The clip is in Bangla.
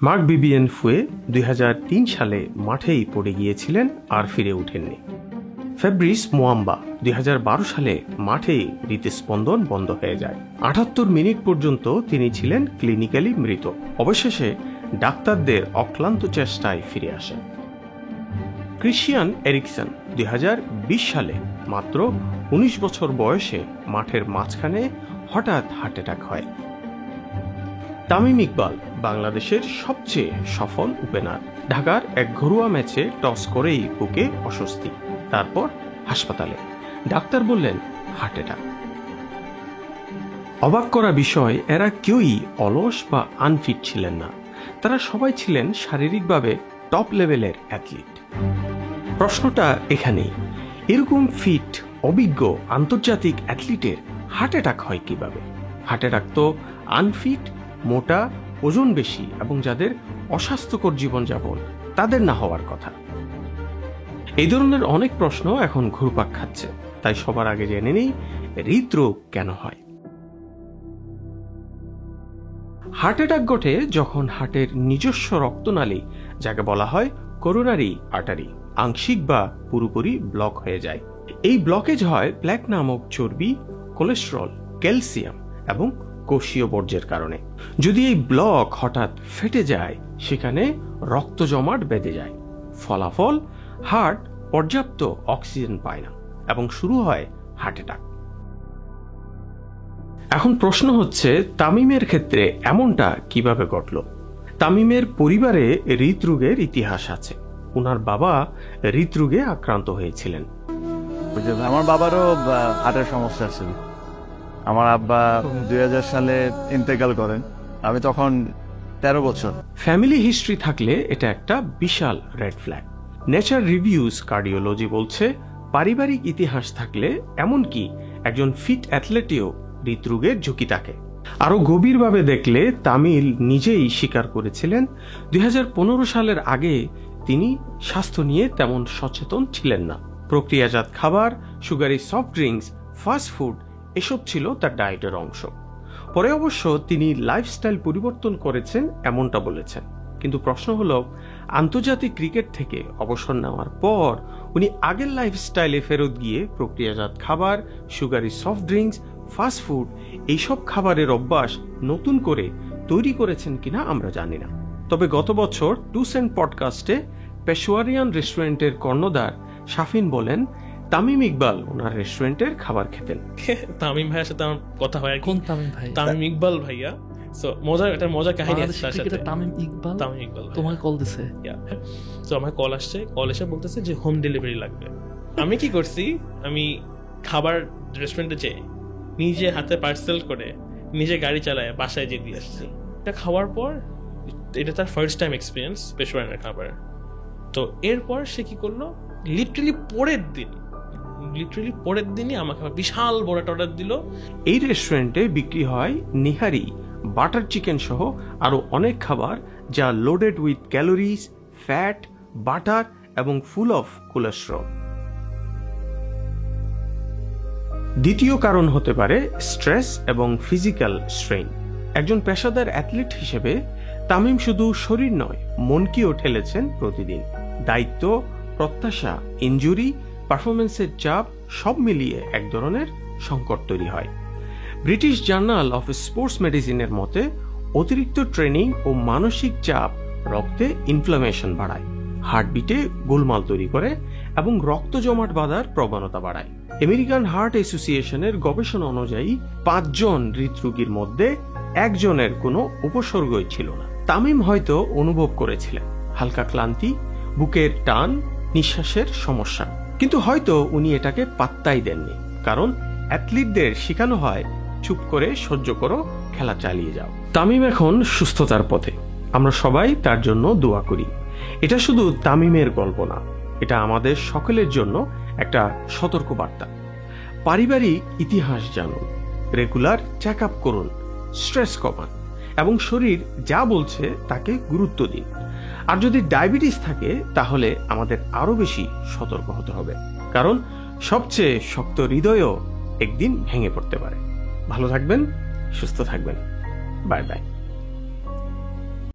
মার্ক ভিভিয়েন ফুয়ে 2003 সালে মাঠেই পড়ে গিয়েছিলেন আর ফিরে ওঠেননি। ফেব্রিস মুয়াম্বা 2012 সালে মাঠেই হৃদস্পন্দন বন্ধ হয়ে যায়। 78 মিনিট পর্যন্ত তিনি ছিলেন ক্লিনিক্যালি মৃত। অবশেষে ডাক্তারদের অক্লান্ত চেষ্টায় ফিরে আসেন। ক্রিশ্চিয়ান এরিকসন 2020 সালে মাত্র 19 বছর বয়সে মাঠের মাঝখানে হঠাৎ হার্ট অ্যাটাক হয়। তামিম ইকবাল বাংলাদেশের সবচেয়ে সফল ওপেনার। ঢাকার এক ঘরোয়া ম্যাচে টস করেই বুকে অস্বস্তি, তারপর হাসপাতালে। ডাক্তার বললেন হার্ট অ্যাটাক। অবাক করা বিষয়, এরা কেউই অলস বা আনফিট ছিলেন না। তারা সবাই ছিলেন শারীরিকভাবে টপ লেভেলের অ্যাথলিট। প্রশ্নটা এখানেই, এরকম ফিট অভিজ্ঞ আন্তর্জাতিক অ্যাথলিটের হার্ট অ্যাটাক হয় কিভাবে? হার্ট অ্যাটাক তো আনফিট, মোটা, ওজন বেশি এবং যাদের অস্বাস্থ্যকর জীবনযাপন তাদের না হওয়ার কথা। এই ধরনের অনেক প্রশ্ন এখন ঘুরপাক খাচ্ছে, তাই সবার আগে জেনে নেই হৃদরোগ কেন হয়। হার্ট অ্যাটাক ঘটে যখন হার্টের নিজস্ব রক্তনালী, যাকে বলা হয় করোনারি আর্টারি, আংশিক বা পুরোপুরি ব্লক হয়ে যায়। এই ব্লকেজ হয় প্ল্যাক নামক চর্বি, কোলেস্টেরল, ক্যালসিয়াম এবং কোষীয় বর্জ্যের কারণে। যদি এই ব্লক হঠাৎ ফেটে যায়, সেখানে রক্ত জমাট বেঁধে যায়। ফলাফল, হার্ট পর্যাপ্ত অক্সিজেন পায় না এবং শুরু হয় হার্ট অ্যাটাক। এখন প্রশ্ন হচ্ছে, তামিমের ক্ষেত্রে এমনটা কিভাবে ঘটল? তামিমের পরিবারে হৃদরোগের ইতিহাস আছে। ওনার বাবা হৃদরোগে আক্রান্ত হয়েছিলেন। আমার বাবারও হার্টের সমস্যা ছিল। আমার আব্বা 2000 সালে ইন্তেকাল করেন, আমি তখন 13 বছর। ফ্যামিলি হিস্ট্রি থাকলে এটা একটা বিশাল red flag. Nature Reviews Cardiology বলছে, পারিবারিক ইতিহাস থাকলে এমনকি একজন ফিট অ্যাথলেটেও হৃদরোগের ঝুঁকি থাকে। আরো গভীরভাবে দেখলে তামিল নিজেই স্বীকার করেছিলেন 2015 সালের আগে তিনি স্বাস্থ্য নিয়ে তেমন সচেতন ছিলেন না। প্রক্রিয়াজাত খাবার, sugary soft drinks, fast food এসব ছিল তার ডায়েটের অংশ। পরে অবশ্য তিনি লাইফস্টাইল পরিবর্তন করেছেন এমনটা বলেছেন। কিন্তু প্রশ্ন হলো, আন্তর্জাতিক ক্রিকেট থেকে অবসর নেওয়ার পর উনি আগের লাইফস্টাইলে ফেরত গিয়ে প্রক্রিয়াজাত খাবার, sugary soft drinks, fast food এইসব খাবারের অভ্যাস নতুন করে তৈরি করেছেন কিনা আমরা জানি না। তবে গত বছর 2 সেন্ট পডকাস্টে পেশোয়ারিয়ান রেস্টুরেন্টের কর্ণধার শাফিন বলেন, তামিম ইকবাল ওনার রেস্টুরেন্টের খাবার খেতেন। তামিম ভাইয়ের সাথে আমার কথা হয়। কোন তামিম ভাই? তামিম ইকবাল ভাইয়া। সো একটা মজার কাহিনী আছে তার সাথে। তামিম ইকবাল তোমাকে কল দিছে? সো আমার কল আসছে, কল এসে বলতেছে যে হোম ডেলিভারি লাগবে। আমি কি করছি, আমি খাবার রেস্টুরেন্টে যেয়ে নিজে হাতে পার্সেল করে নিজে গাড়ি চালায় বাসায় যেয়ে দিয়ে আসছি। এটা খাওয়ার পর, এটা তার ফার্স্ট টাইম এক্সপিরিয়েন্স পেশোয়ারের খাবার। তো এরপর সে কি করলো, লিটারালি পরের দিনই আমাকে বিশাল বড় একটা অর্ডার দিল। এই রেস্টুরেন্টে বিক্রি হয় নিহারি, বাটার চিকেন সহ আরো অনেক খাবার, যা loaded with calories, fat, butter এবং ফুল অফ কোলেস্টেরল। দ্বিতীয় কারণ হতে পারে স্ট্রেস এবং ফিজিক্যাল স্ট্রেইন। একজন পেশাদার অ্যাথলিট হিসেবে তামিম শুধু শরীর নয়, মনকেও ঠেলেছেন প্রতিদিন। দায়িত্ব, প্রত্যাশা, ইনজুরি, পারফরমেন্সের চাপ সব মিলিয়ে এক ধরনের সংকট তৈরি হয়। ব্রিটিশ জার্নাল অফ স্পোর্টস মেডিসিনের মতে, অতিরিক্ত ট্রেনিং ও মানসিক চাপ রক্তে ইনফ্লামেশন বাড়ায়, হার্টবিটে গোলমাল তৈরি করে এবং রক্ত জমাট বাঁধার প্রবণতা বাড়ায়। আমেরিকান হার্ট অ্যাসোসিয়েশনের গবেষণা অনুযায়ী 5 জন হৃদরোগীর মধ্যে 1 জনের কোনো উপসর্গই ছিল না। তামিম হয়তো অনুভব করেছিলেন হালকা ক্লান্তি, বুকের টান, নিঃশ্বাসের সমস্যা, কিন্তু হয়তো উনি এটাকে পাত্তাই দেননি। কারণ অ্যাথলিটদের শেখানো হয় চুপ করে সহ্য করো, খেলা চালিয়ে যাও। তামিম এখন সুস্থতার পথে, আমরা সবাই তার জন্য দোয়া করি। এটা শুধু তামিমের গল্প না, এটা আমাদের সকলের জন্য একটা সতর্ক বার্তা। পারিবারিক ইতিহাস জানুন, রেগুলার চেক আপ করুন, স্ট্রেস কমান এবং শরীর যা বলছে তাকে গুরুত্ব দিন। আর যদি ডায়াবেটিস থাকে, তাহলে আমাদের আরো বেশি সতর্ক হতে হবে, কারণ সবচেয়ে শক্ত হৃদয়ও একদিন ভেঙে পড়তে পারে। ভালো থাকবেন, সুস্থ থাকবেন। Bye bye.